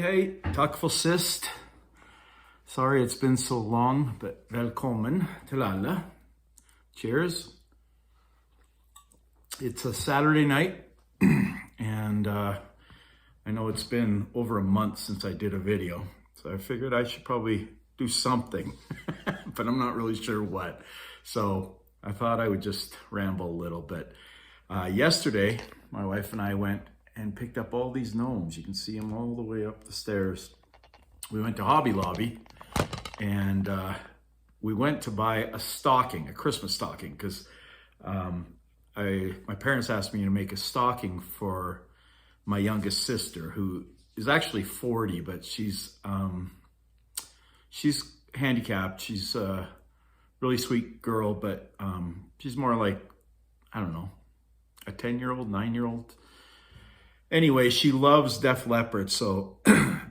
Hey, tack för sist. Sorry it's been so long, but välkommen till alla. Cheers. It's a Saturday night, and I know it's been over a month since I did a video, so I figured I should probably do something, but I'm not really sure what. So I thought I would just ramble a little bit. Yesterday, my wife and I went and picked up all these gnomes. You can see them all the way up the stairs. We went to Hobby Lobby, and we went to buy a stocking, a Christmas stocking, because my parents asked me to make a stocking for my youngest sister, who is actually 40, but she's handicapped. She's a really sweet girl, but she's more like, I don't know, a 10-year-old, 9-year-old. Anyway, she loves Def Leppard, so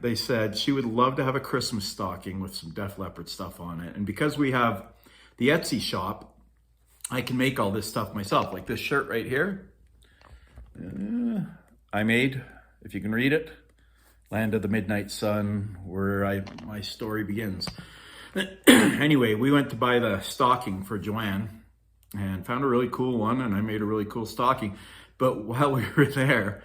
they said she would love to have a Christmas stocking with some Def Leppard stuff on it. And because we have the Etsy shop, I can make all this stuff myself. Like this shirt right here, I made, if you can read it, Land of the Midnight Sun, where my story begins. Anyway, we went to buy the stocking for Joanne and found a really cool one, and I made a really cool stocking. But while we were there,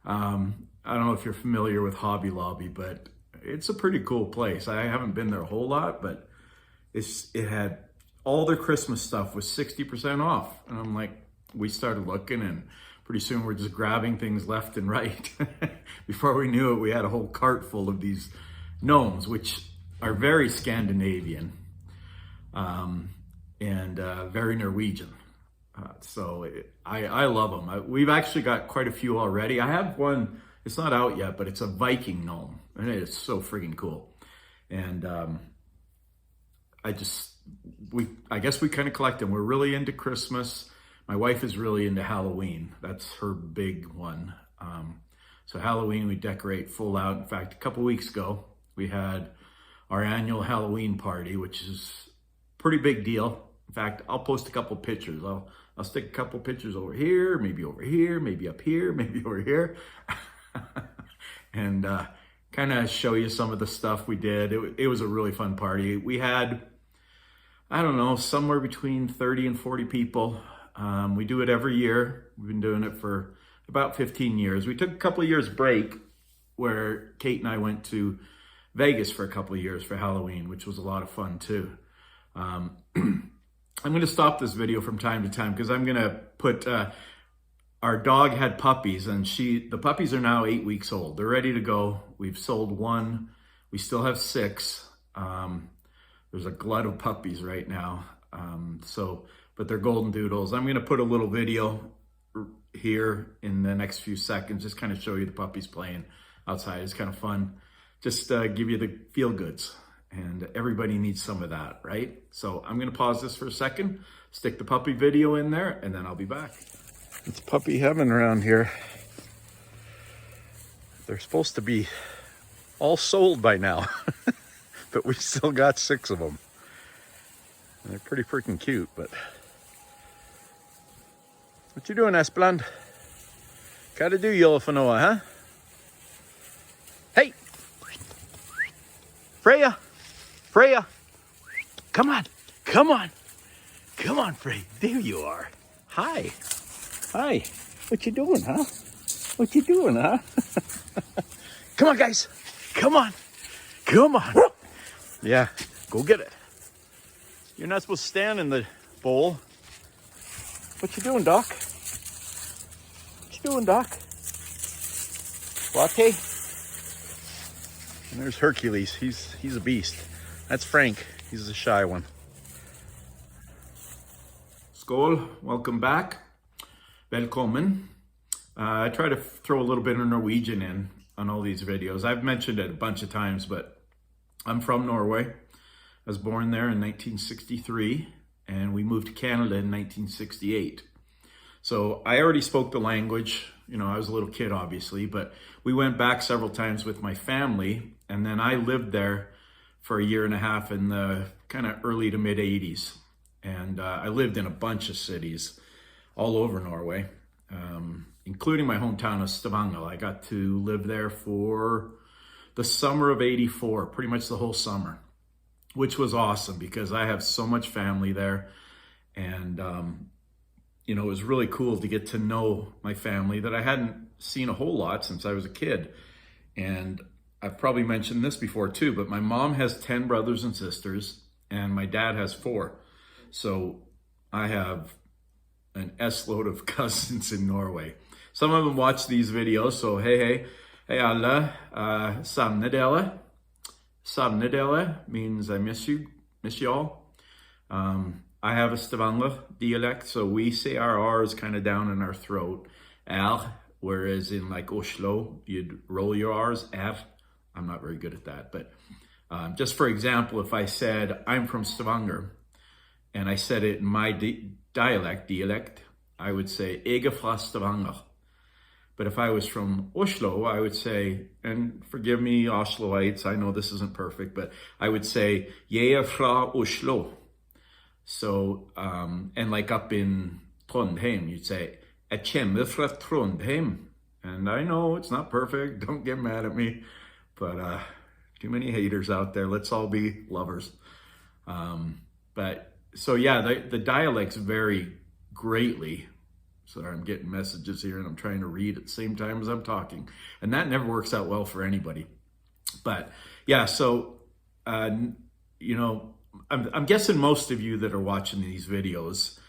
I don't know if you're familiar with Hobby Lobby, but it's a pretty cool place. I haven't been there a whole lot, but it had all their Christmas stuff was 60% off. And I'm like, we started looking, and pretty soon we're just grabbing things left and right. Before we knew it, we had a whole cart full of these gnomes, which are very Scandinavian and very Norwegian. I love them. We've actually got quite a few already. I have one, it's not out yet, but it's a Viking gnome, and it is so freaking cool. And I guess we kind of collect them. We're really into Christmas. My wife is really into Halloween. That's her big one. So Halloween, we decorate full out. In fact, a couple weeks ago, we had our annual Halloween party, which is a pretty big deal. In fact, I'll post a couple pictures. I'll stick a couple pictures over here, maybe up here, maybe over here. And kind of show you some of the stuff we did. It was a really fun party. We had, I don't know, somewhere between 30 and 40 people. We do it every year. We've been doing it for about 15 years. We took a couple of years break where Kate and I went to Vegas for a couple of years for Halloween, which was a lot of fun too. I'm going to stop this video from time to time because I'm going to put, our dog had puppies, and the puppies are now 8 weeks old. They're ready to go. We've sold one. We still have 6. There's a glut of puppies right now. But they're golden doodles. I'm going to put a little video here in the next few seconds, just kind of show you the puppies playing outside. It's kind of fun. Just give you the feel goods. And everybody needs some of that, right? So I'm going to pause this for a second, stick the puppy video in there, and then I'll be back. It's puppy heaven around here. They're supposed to be all sold by now, but we still got 6 of them. And they're pretty freaking cute, but... What you doing, Espland? Gotta do, Yolafanoa, huh? Hey! Freya! Freya! Come on! Come on! Come on, Freya! There you are! Hi! Hi! What you doing, huh? What you doing, huh? Come on, guys! Come on! Come on! Yeah, go get it. You're not supposed to stand in the bowl. What you doing, Doc? What you doing, Doc? Latte? And there's Hercules. He's a beast. That's Frank. He's a shy one. Skål. Welcome back. Velkommen. I try to throw a little bit of Norwegian in on all these videos. I've mentioned it a bunch of times, but I'm from Norway. I was born there in 1963. And we moved to Canada in 1968. So I already spoke the language. You know, I was a little kid, obviously, but we went back several times with my family. And then I lived there for a year and a half in the kind of early to mid 80s. And I lived in a bunch of cities all over Norway, including my hometown of Stavanger. I got to live there for the summer of '84, pretty much the whole summer, which was awesome because I have so much family there. And, you know, it was really cool to get to know my family that I hadn't seen a whole lot since I was a kid. And I've probably mentioned this before too, but my mom has 10 brothers and sisters and my dad has 4. So I have an S-load of cousins in Norway. Some of them watch these videos, so hey alla, savner dere means I miss y'all. I have a Stavanger dialect, so we say our R's kind of down in our throat, whereas in like Oslo, you'd roll your R's, I'm not very good at that, but just for example, if I said I'm from Stavanger, and I said it in my dialect, I would say "Jeg er fra Stavanger." But if I was from Oslo, I would say, and forgive me Osloites, I know this isn't perfect, but I would say "Jeg er fra Oslo." So, and like up in Trondheim, you'd say "Jeg kommer fra Trondheim." And I know it's not perfect, don't get mad at me, but too many haters out there. Let's all be lovers. But so yeah, the dialects vary greatly. Sorry, I'm getting messages here and I'm trying to read at the same time as I'm talking. And that never works out well for anybody. But yeah, so, you know, I'm guessing most of you that are watching these videos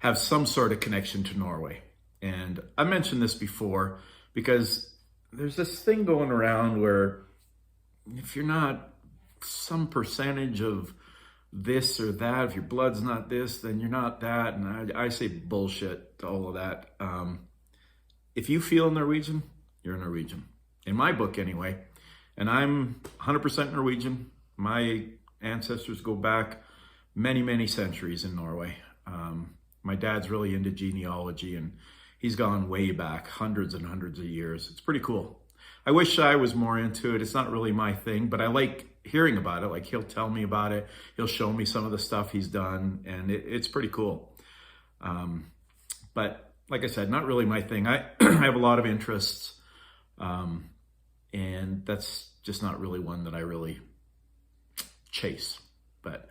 have some sort of connection to Norway. And I mentioned this before because there's this thing going around where if you're not some percentage of this or that, if your blood's not this, then you're not that. And I say bullshit to all of that. If you feel Norwegian, you're Norwegian. In my book anyway. And I'm 100% Norwegian. My ancestors go back many, many centuries in Norway. My dad's really into genealogy and he's gone way back, hundreds and hundreds of years. It's pretty cool. I wish I was more into it. It's not really my thing, but I like hearing about it. Like he'll tell me about it. He'll show me some of the stuff he's done and it's pretty cool. But like I said, not really my thing. I have a lot of interests and that's just not really one that I really chase. But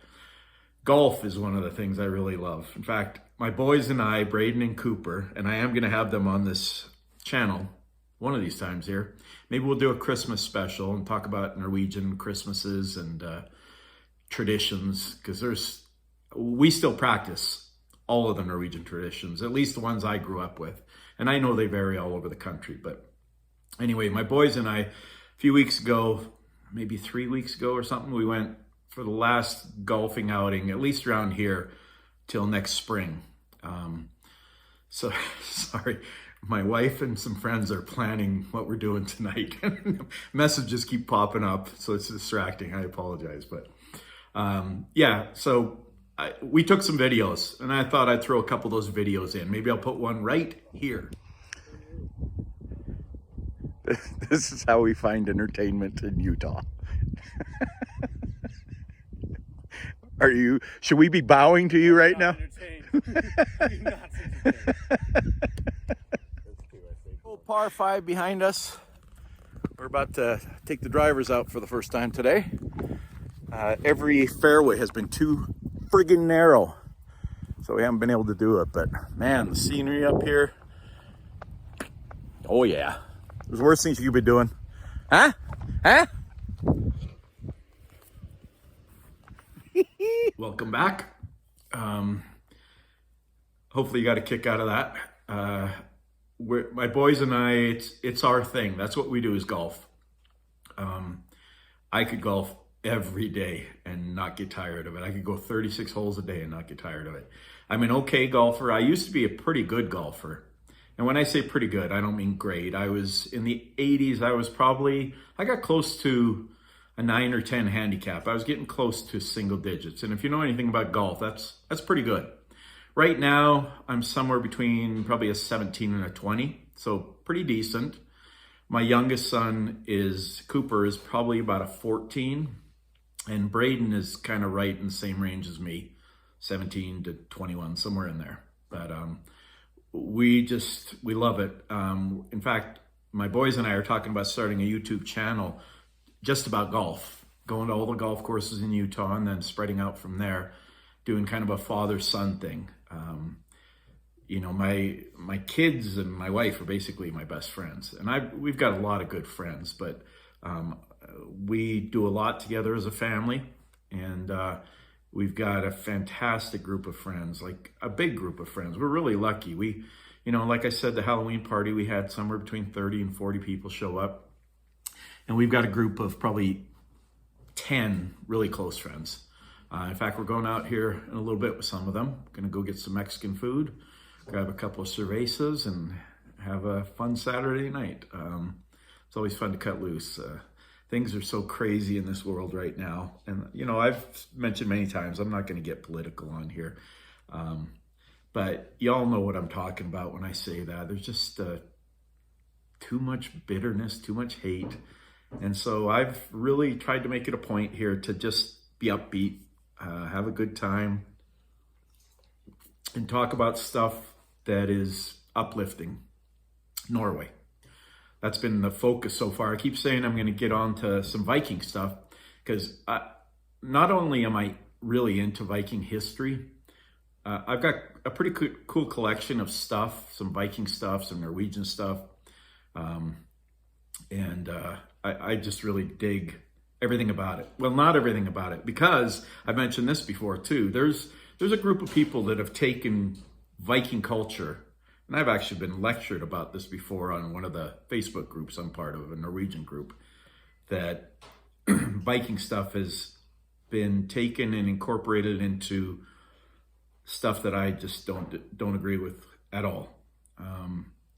golf is one of the things I really love. In fact, my boys and I, Braden and Cooper, and I am going to have them on this channel one of these times here. Maybe we'll do a Christmas special and talk about Norwegian Christmases and traditions, because we still practice all of the Norwegian traditions, at least the ones I grew up with. And I know they vary all over the country. But anyway, my boys and I, a few weeks ago, maybe 3 weeks ago or something, we went for the last golfing outing, at least around here, till next spring. So, sorry, my wife and some friends are planning what we're doing tonight. Messages keep popping up, so it's distracting. I apologize. But yeah, so we took some videos, and I thought I'd throw a couple of those videos in. Maybe I'll put one right here. This is how we find entertainment in Utah. Should we be bowing to you right now? Old par 5 behind us. We're about to take the drivers out for the first time today. Every fairway has been too friggin' narrow, so we haven't been able to do it. But man, the scenery up here. Oh yeah. There's worse things you could be doing. Huh? Welcome back. Hopefully you got a kick out of that. My boys and I, it's our thing. That's what we do, is golf. I could golf every day and not get tired of it. I could go 36 holes a day and not get tired of it. I'm an okay golfer. I used to be a pretty good golfer. And when I say pretty good, I don't mean great. I was in the 80s. I got close to a 9 or 10 handicap. I was getting close to single digits. And if you know anything about golf, that's pretty good. Right now, I'm somewhere between probably a 17 and a 20. So pretty decent. My youngest son Cooper is probably about a 14. And Braden is kind of right in the same range as me, 17 to 21, somewhere in there. But we love it. In fact, my boys and I are talking about starting a YouTube channel just about golf, going to all the golf courses in Utah and then spreading out from there, doing kind of a father-son thing. You know, my kids and my wife are basically my best friends, and we've got a lot of good friends, but we do a lot together as a family, and we've got a fantastic group of friends, like a big group of friends. We're really lucky. You know, like I said, the Halloween party, we had somewhere between 30 and 40 people show up, and we've got a group of probably 10 really close friends. In fact, we're going out here in a little bit with some of them. Gonna go get some Mexican food, grab a couple of cervezas, and have a fun Saturday night. It's always fun to cut loose. Things are so crazy in this world right now. And, you know, I've mentioned many times, I'm not gonna get political on here. But y'all know what I'm talking about when I say that. There's just too much bitterness, too much hate. And so I've really tried to make it a point here to just be upbeat, have a good time, and talk about stuff that is uplifting. Norway. That's been the focus so far. I keep saying I'm going to get on to some Viking stuff because not only am I really into Viking history, I've got a pretty cool collection of stuff, some Viking stuff, some Norwegian stuff. I just really dig everything about it. Well, not everything about it, because I've mentioned this before too. There's a group of people that have taken Viking culture, and I've actually been lectured about this before on one of the Facebook groups I'm part of, a Norwegian group, that Viking stuff has been taken and incorporated into stuff that I just don't agree with at all.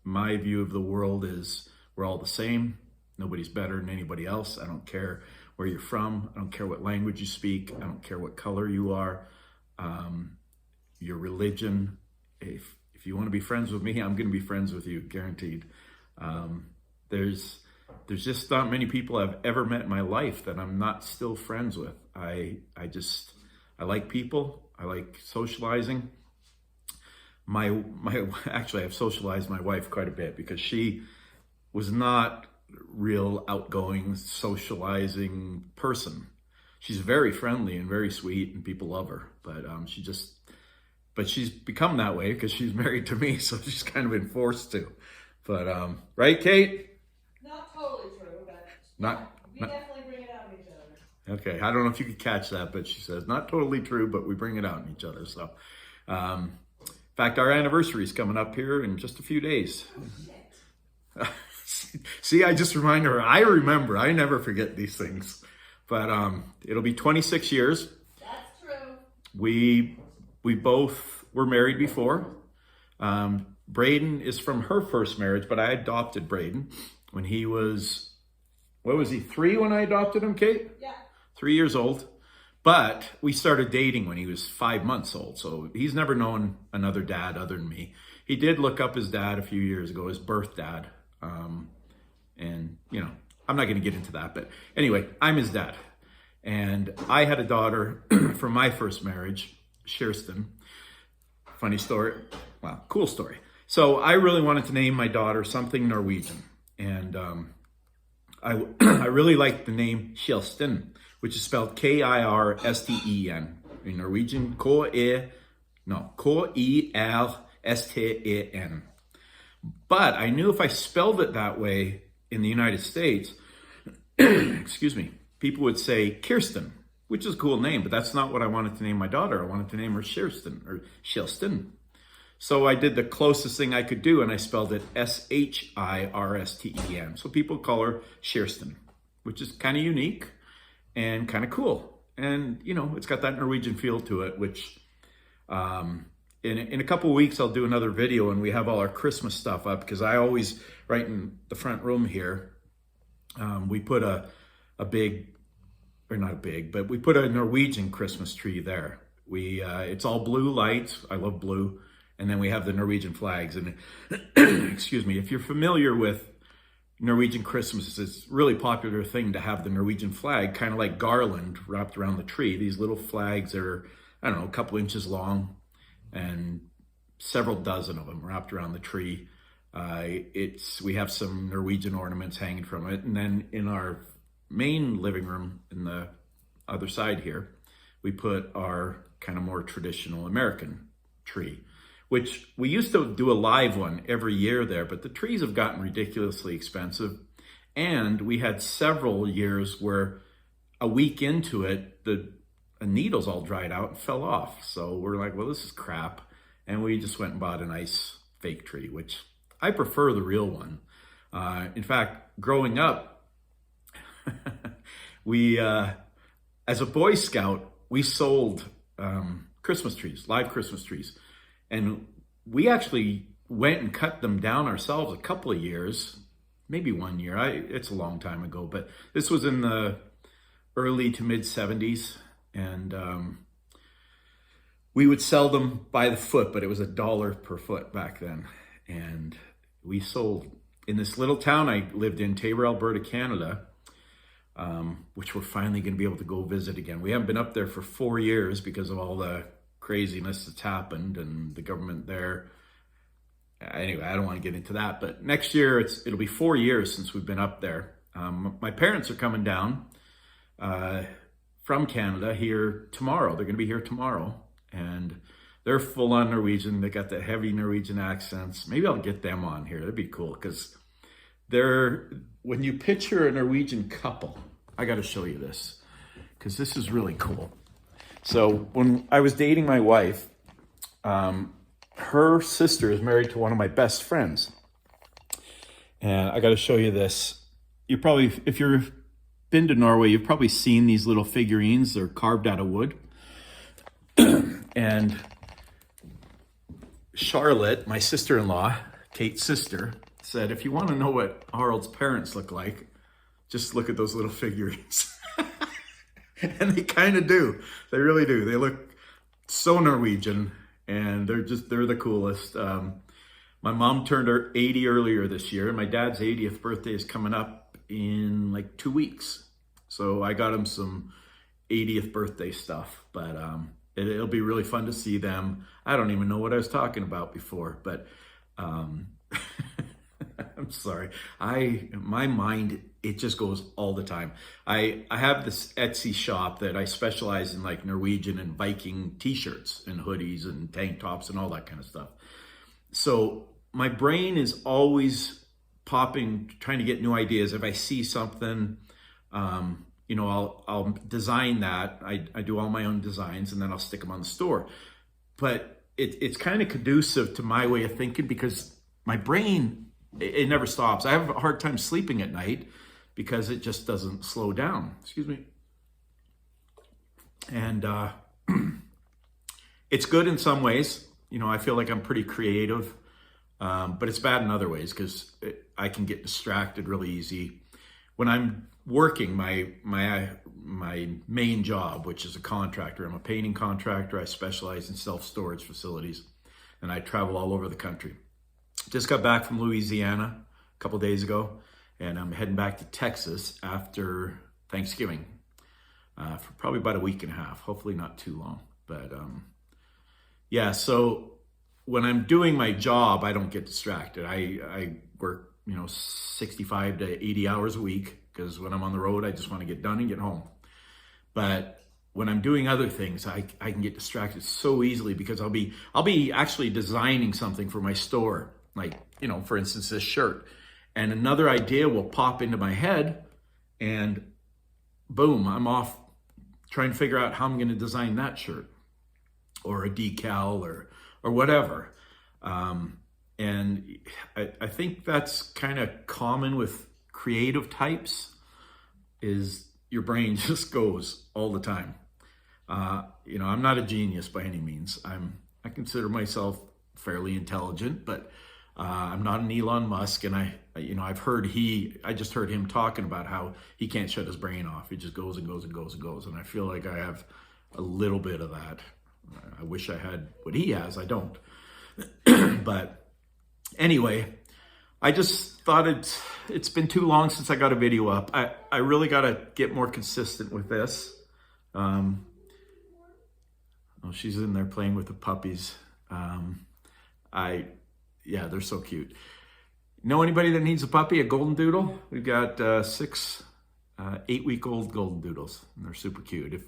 My view of the world is we're all the same. Nobody's better than anybody else. I don't care where you're from. I don't care what language you speak. I don't care what color you are. Your religion. If you want to be friends with me, I'm going to be friends with you, guaranteed. There's just not many people I've ever met in my life that I'm not still friends with. I like people. I like socializing. Actually, I've socialized my wife quite a bit because she was not real outgoing, socializing person. She's very friendly and very sweet, and people love her. But she's become that way because she's married to me, so she's kind of been forced to. But right, Kate? Not totally true, but we definitely bring it out in each other. Okay, I don't know if you could catch that, but she says not totally true, but we bring it out in each other. So, in fact, our anniversary is coming up here in just a few days. Oh, shit. See, I just remind her. I remember. I never forget these things. But it'll be 26 years. That's true. We both were married before. Braden is from her first marriage, but I adopted Braden when he was, what was he, 3 when I adopted him, Kate? Yeah. 3 years old. But we started dating when he was 5 months old. So he's never known another dad other than me. He did look up his dad a few years ago, his birth dad. And, you know, I'm not going to get into that. But anyway, I'm his dad. And I had a daughter from my first marriage, Kirsten. Funny story. Well, cool story. So I really wanted to name my daughter something Norwegian. And I really liked the name Kirsten, which is spelled Kirsten. In Norwegian, Kirsten. But I knew if I spelled it that way in the United States, excuse me, people would say Kirsten, which is a cool name, but that's not what I wanted to name my daughter. I wanted to name her Kirsten. So I did the closest thing I could do, and I spelled it Shirsten. So people call her Kirsten, which is kind of unique and kind of cool. And, you know, it's got that Norwegian feel to it, which in a couple of weeks, I'll do another video, and we have all our Christmas stuff up, because I always, right in the front room here, we put a big, or not a big, but we put a Norwegian Christmas tree there. It's all blue lights. I love blue. And then we have the Norwegian flags. And excuse me, if you're familiar with Norwegian Christmas, it's a really popular thing to have the Norwegian flag, kind of like garland wrapped around the tree. These little flags are, I don't know, a couple inches long, and several dozen of them wrapped around the tree. We have some Norwegian ornaments hanging from it. And then in our main living room in the other side here, we put our kind of more traditional American tree, which we used to do a live one every year there, but the trees have gotten ridiculously expensive. And we had several years where a week into it, the needles all dried out and fell off. So we're like, well, this is crap. And we just went and bought a nice fake tree, which I prefer the real one. In fact, growing up, we, as a Boy Scout, we sold Christmas trees, live Christmas trees. And we actually went and cut them down ourselves a couple of years, maybe 1 year. It's a long time ago, but this was in the early to mid 70s. And we would sell them by the foot, but it was $1 per foot back then. And we sold in this little town I lived in, Taber, Alberta, Canada, which we're finally going to be able to go visit again. We haven't been up there for 4 years because of all the craziness that's happened and the government there. Anyway, I don't want to get into that, but next year it'll be 4 years since we've been up there. My parents are coming down from Canada here tomorrow. They're going to be here tomorrow, and they're full on Norwegian. They got the heavy Norwegian accents. Maybe I'll get them on here. That'd be cool, because when you picture a Norwegian couple, I got to show you this, because this is really cool. So when I was dating my wife, her sister is married to one of my best friends. And I got to show you this. You probably, if you've been to Norway, you've probably seen these little figurines. They're carved out of wood. And Charlotte, my sister-in-law, Kate's sister, said, if you want to know what Harald's parents look like, just look at those little figurines. And they kind of do. They really do. They look so Norwegian, and they're the coolest. My mom turned her 80 earlier this year, and my dad's 80th birthday is coming up in like 2 weeks. So I got him some 80th birthday stuff, but it'll be really fun to see them. I don't even know what I was talking about before, but I'm sorry. My mind, it just goes all the time. I have this Etsy shop that I specialize in, like Norwegian and Viking t-shirts and hoodies and tank tops and all that kind of stuff. So my brain is always popping, trying to get new ideas. If I see something, I'll design that. I do all my own designs, and then I'll stick them on the store. But it's kind of conducive to my way of thinking, because my brain, it never stops. I have a hard time sleeping at night because it just doesn't slow down. Excuse me. And it's good in some ways. I feel like I'm pretty creative, but it's bad in other ways because I can get distracted really easy. When I'm working my main job, which is a contractor, I'm a painting contractor. I specialize in self-storage facilities, and I travel all over the country. Just got back from Louisiana a couple days ago, and I'm heading back to Texas after Thanksgiving for probably about a week and a half. Hopefully not too long, but yeah. So when I'm doing my job, I don't get distracted. I work 65 to 80 hours a week, because when I'm on the road, I just want to get done and get home. But when I'm doing other things, I can get distracted so easily, because I'll be actually designing something for my store. Like, for instance, this shirt, and another idea will pop into my head, and boom, I'm off trying to figure out how I'm going to design that shirt or a decal or whatever. And I think that's kind of common with creative types, is your brain just goes all the time. I'm not a genius by any means. I consider myself fairly intelligent, but I'm not an Elon Musk, and I just heard him talking about how he can't shut his brain off. He just goes and goes and goes and goes. And I feel like I have a little bit of that. I wish I had what he has. I don't. But anyway, I just thought it's been too long since I got a video up. I really got to get more consistent with this. She's in there playing with the puppies. Yeah, they're so cute. Know anybody that needs a puppy, a golden doodle? We've got 6 8-week-old golden doodles. And they're super cute.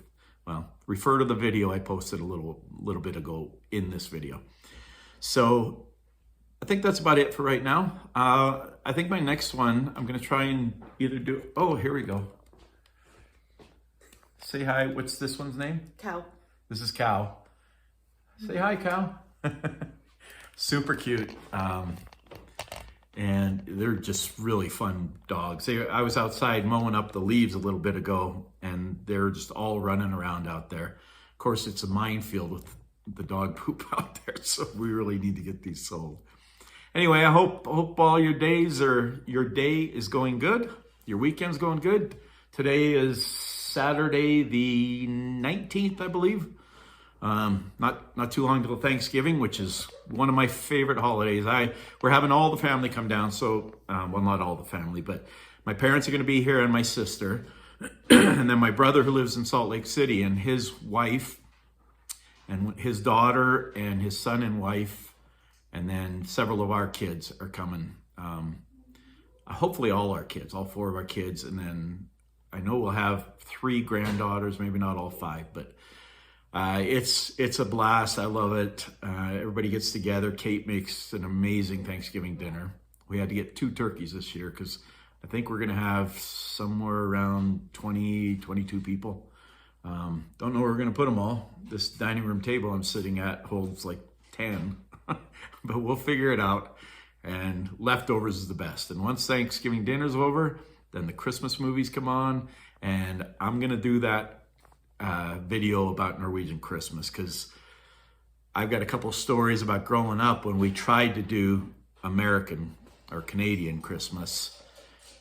Refer to the video I posted a little bit ago in this video. So I think that's about it for right now. I think my next one, I'm going to try and either do... Oh, here we go. Say hi. What's this one's name? Cow. This is Cow. Say hi, Cow. Super cute. And they're just really fun dogs. I was outside mowing up the leaves a little bit ago, and they're just all running around out there. Of course, it's a minefield with the dog poop out there, so we really need to get these sold. Anyway, I hope all your days or your day is going good. Your weekend's going good. Today is Saturday the 19th, I believe. Not too long till Thanksgiving, which is one of my favorite holidays. We're having all the family come down. So, well, not all the family, but my parents are going to be here and my sister, and then my brother who lives in Salt Lake City and his wife and his daughter and his son and wife, and then several of our kids are coming. Hopefully all our kids, all 4 of our kids, and then I know we'll have 3 granddaughters, maybe not all 5, but it's a blast. I love it. Everybody gets together. Kate makes an amazing Thanksgiving dinner. We had to get 2 turkeys this year because I think we're going to have somewhere around 20, 22 people. Don't know where we're going to put them all. This dining room table I'm sitting at holds like 10, but we'll figure it out. And leftovers is the best. And once Thanksgiving dinner's over, then the Christmas movies come on, and I'm going to do that video about Norwegian Christmas because I've got a couple stories about growing up when we tried to do American or Canadian Christmas,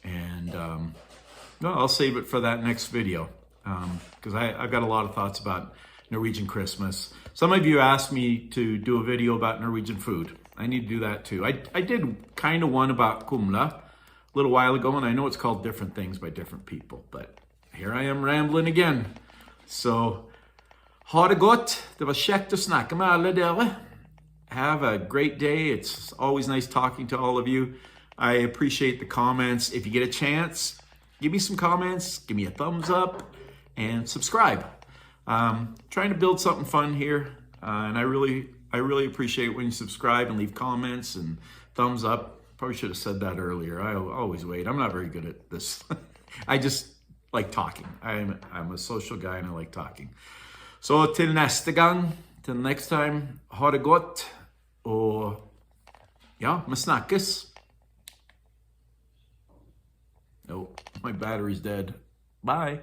and no, I'll save it for that next video because I've got a lot of thoughts about Norwegian Christmas. Some of you asked me to do a video about Norwegian food. I need to do that too. I did kind of one about kumla a little while ago, and I know it's called different things by different people, but here I am rambling again. Så ha det gott. Det var käckt att snacka med alla dere. Have a great day. It's always nice talking to all of you. I appreciate the comments. If you get a chance, give me some comments, give me a thumbs up, and subscribe. Trying to build something fun here, and I really appreciate when you subscribe and leave comments and thumbs up. Probably should have said that earlier. I always wait. I'm not very good at this. I just like talking. I'm a social guy and I like talking. Så till nästa gång, till next time, ha det gott och ja, vi snackas. Oh, my battery's dead. Bye.